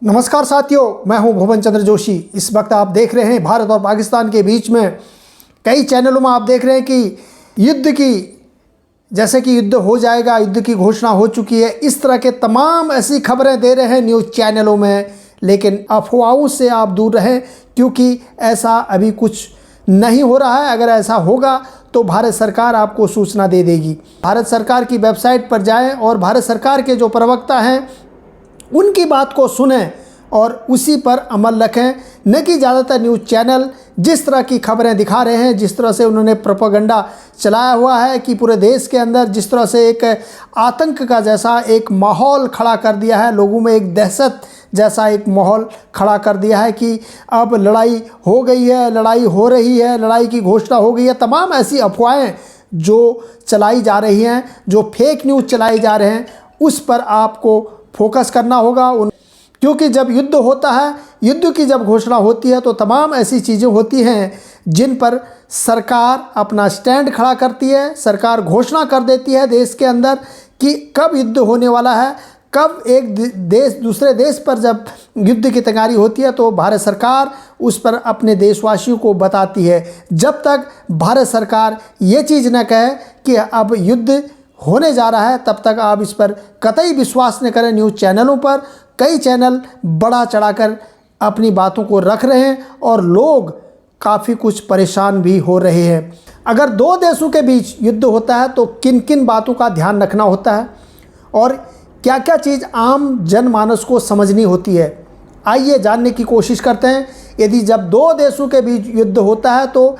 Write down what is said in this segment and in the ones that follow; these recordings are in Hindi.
नमस्कार साथियों, मैं हूं भुवन चंद्र जोशी। इस वक्त आप देख रहे हैं भारत और पाकिस्तान के बीच में कई चैनलों में आप देख रहे हैं कि युद्ध की, जैसे कि युद्ध हो जाएगा, युद्ध की घोषणा हो चुकी है, इस तरह के तमाम ऐसी खबरें दे रहे हैं न्यूज़ चैनलों में। लेकिन अफवाहों से आप दूर रहें, क्योंकि ऐसा अभी कुछ नहीं हो रहा है। अगर ऐसा होगा तो भारत सरकार आपको सूचना दे देगी। भारत सरकार की वेबसाइट पर जाएं और भारत सरकार के जो प्रवक्ता हैं उनकी बात को सुनें और उसी पर अमल रखें। न कि ज़्यादातर न्यूज़ चैनल जिस तरह की खबरें दिखा रहे हैं, जिस तरह से उन्होंने प्रोपेगेंडा चलाया हुआ है कि पूरे देश के अंदर जिस तरह से एक आतंक का जैसा एक माहौल खड़ा कर दिया है, लोगों में एक दहशत जैसा एक माहौल खड़ा कर दिया है कि अब लड़ाई हो गई है, लड़ाई हो रही है, लड़ाई की घोषणा हो गई है। तमाम ऐसी अफवाहें जो चलाई जा रही हैं, जो फेक न्यूज़ चलाई जा रहे हैं, उस पर आपको फोकस करना होगा। क्योंकि जब युद्ध होता है, युद्ध की जब घोषणा होती है, तो तमाम ऐसी चीज़ें होती हैं जिन पर सरकार अपना स्टैंड खड़ा करती है। सरकार घोषणा कर देती है देश के अंदर कि कब युद्ध होने वाला है, कब एक देश दूसरे देश पर जब युद्ध की तैयारी होती है तो भारत सरकार उस पर अपने देशवासियों को बताती है। जब तक भारत सरकार ये चीज़ न कहे कि अब युद्ध होने जा रहा है, तब तक आप इस पर कतई विश्वास न करें। न्यूज़ चैनलों पर कई चैनल बढ़ा चढ़ाकर अपनी बातों को रख रहे हैं और लोग काफ़ी कुछ परेशान भी हो रहे हैं। अगर दो देशों के बीच युद्ध होता है तो किन किन बातों का ध्यान रखना होता है और क्या क्या चीज़ आम जनमानस को समझनी होती है, आइए जानने की कोशिश करते हैं। यदि जब दो देशों के बीच युद्ध होता है तो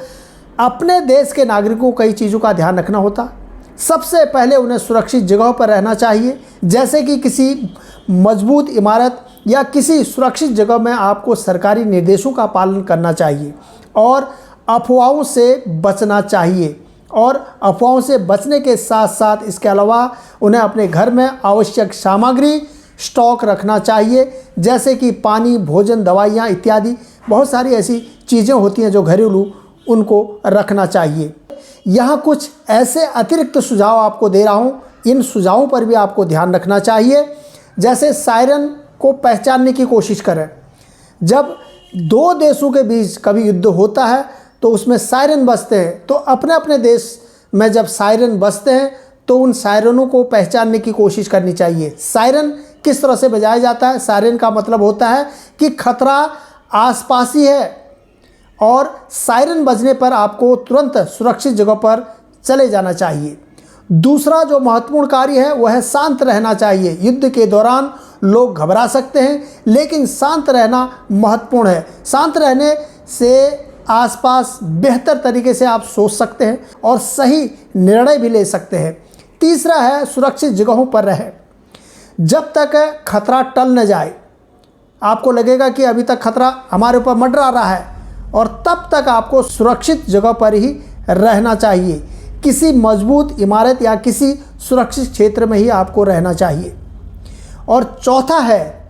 अपने देश के नागरिकों को कई चीज़ों का ध्यान रखना होता है। सबसे पहले उन्हें सुरक्षित जगह पर रहना चाहिए, जैसे कि किसी मजबूत इमारत या किसी सुरक्षित जगह में आपको सरकारी निर्देशों का पालन करना चाहिए और अफवाहों से बचना चाहिए। और अफवाहों से बचने के साथ साथ इसके अलावा उन्हें अपने घर में आवश्यक सामग्री स्टॉक रखना चाहिए, जैसे कि पानी, भोजन, दवाइयाँ इत्यादि। बहुत सारी ऐसी चीज़ें होती हैं जो घरेलू, उनको रखना चाहिए। यहाँ कुछ ऐसे अतिरिक्त सुझाव आपको दे रहा हूँ, इन सुझावों पर भी आपको ध्यान रखना चाहिए। जैसे सायरन को पहचानने की कोशिश करें। जब दो देशों के बीच कभी युद्ध होता है तो उसमें सायरन बजते हैं, तो अपने अपने देश में जब सायरन बजते हैं तो उन सायरनों को पहचानने की कोशिश करनी चाहिए। सायरन किस तरह से बजाया जाता है? सायरन का मतलब होता है कि खतरा आसपास ही है और सायरन बजने पर आपको तुरंत सुरक्षित जगह पर चले जाना चाहिए। दूसरा जो महत्वपूर्ण कार्य है वह है शांत रहना चाहिए। युद्ध के दौरान लोग घबरा सकते हैं, लेकिन शांत रहना महत्वपूर्ण है। शांत रहने से आसपास बेहतर तरीके से आप सोच सकते हैं और सही निर्णय भी ले सकते हैं। तीसरा है सुरक्षित जगहों पर रहें। जब तक खतरा टल न जाए, आपको लगेगा कि अभी तक खतरा हमारे ऊपर मंडरा रहा है, और तब तक आपको सुरक्षित जगह पर ही रहना चाहिए। किसी मजबूत इमारत या किसी सुरक्षित क्षेत्र में ही आपको रहना चाहिए। और चौथा है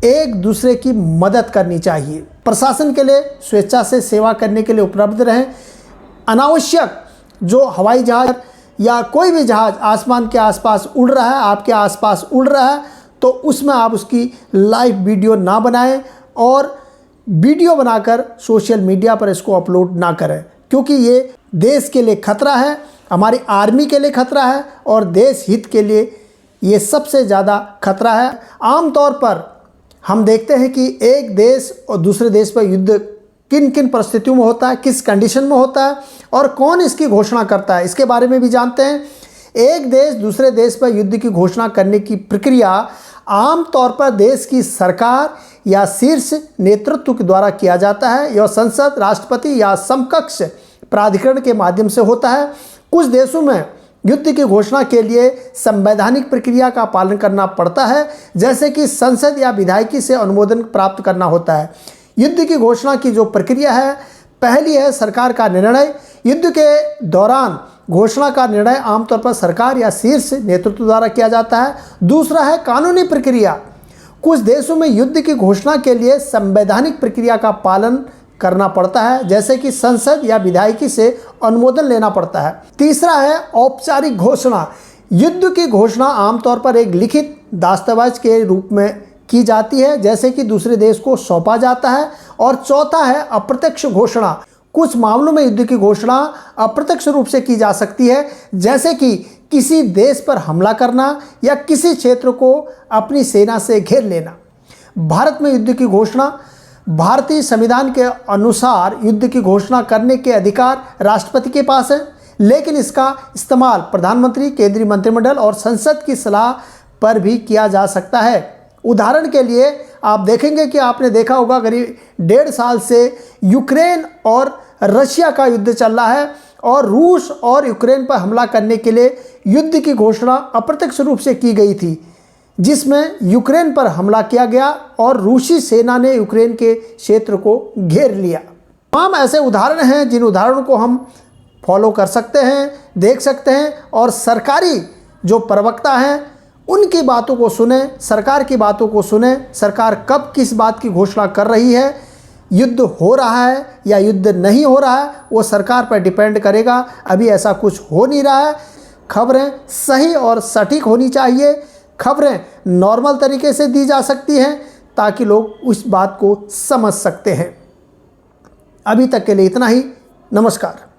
एक दूसरे की मदद करनी चाहिए। प्रशासन के लिए स्वेच्छा से सेवा करने के लिए उपलब्ध रहें। अनावश्यक जो हवाई जहाज या कोई भी जहाज आसमान के आसपास उड़ रहा है, आपके आसपास उड़ रहा है, तो उसमें आप उसकी लाइव वीडियो ना बनाएं और वीडियो बनाकर सोशल मीडिया पर इसको अपलोड ना करें, क्योंकि ये देश के लिए खतरा है, हमारी आर्मी के लिए खतरा है और देश हित के लिए ये सबसे ज़्यादा खतरा है। आमतौर पर हम देखते हैं कि एक देश और दूसरे देश पर युद्ध किन किन परिस्थितियों में होता है, किस कंडीशन में होता है और कौन इसकी घोषणा करता है, इसके बारे में भी जानते हैं। एक देश दूसरे देश पर युद्ध की घोषणा करने की प्रक्रिया आमतौर पर देश की सरकार या शीर्ष नेतृत्व के द्वारा किया जाता है। यह संसद, राष्ट्रपति या समकक्ष प्राधिकरण के माध्यम से होता है। कुछ देशों में युद्ध की घोषणा के लिए संवैधानिक प्रक्रिया का पालन करना पड़ता है, जैसे कि संसद या विधायिका से अनुमोदन प्राप्त करना होता है। युद्ध की घोषणा की जो प्रक्रिया है, पहली है सरकार का निर्णय। युद्ध के दौरान घोषणा का निर्णय आमतौर पर सरकार या शीर्ष नेतृत्व द्वारा किया जाता है। दूसरा है कानूनी प्रक्रिया। कुछ देशों में युद्ध की घोषणा के लिए संवैधानिक प्रक्रिया का पालन करना पड़ता है, जैसे कि संसद या विधायिका से अनुमोदन लेना पड़ता है। तीसरा है औपचारिक घोषणा। युद्ध की घोषणा आमतौर पर एक लिखित दस्तावेज के रूप में की जाती है, जैसे कि दूसरे देश को सौंपा जाता है। और चौथा है अप्रत्यक्ष घोषणा। कुछ मामलों में युद्ध की घोषणा अप्रत्यक्ष रूप से की जा सकती है, जैसे कि किसी देश पर हमला करना या किसी क्षेत्र को अपनी सेना से घेर लेना। भारत में युद्ध की घोषणा, भारतीय संविधान के अनुसार युद्ध की घोषणा करने के अधिकार राष्ट्रपति के पास है, लेकिन इसका इस्तेमाल प्रधानमंत्री, केंद्रीय मंत्रिमंडल और संसद की सलाह पर भी किया जा सकता है। उदाहरण के लिए आप देखेंगे कि आपने देखा होगा करीब 1.5 साल से यूक्रेन और रशिया का युद्ध चल रहा है और रूस और यूक्रेन पर हमला करने के लिए युद्ध की घोषणा अप्रत्यक्ष रूप से की गई थी, जिसमें यूक्रेन पर हमला किया गया और रूसी सेना ने यूक्रेन के क्षेत्र को घेर लिया। तमाम ऐसे उदाहरण हैं जिन उदाहरणों को हम फॉलो कर सकते हैं, देख सकते हैं और सरकारी जो प्रवक्ता हैं उनकी बातों को सुने, सरकार की बातों को सुने। सरकार कब किस बात की घोषणा कर रही है, युद्ध हो रहा है या युद्ध नहीं हो रहा है, वो सरकार पर डिपेंड करेगा। अभी ऐसा कुछ हो नहीं रहा है। खबरें सही और सटीक होनी चाहिए, खबरें नॉर्मल तरीके से दी जा सकती हैं ताकि लोग उस बात को समझ सकते हैं। अभी तक के लिए इतना ही। नमस्कार।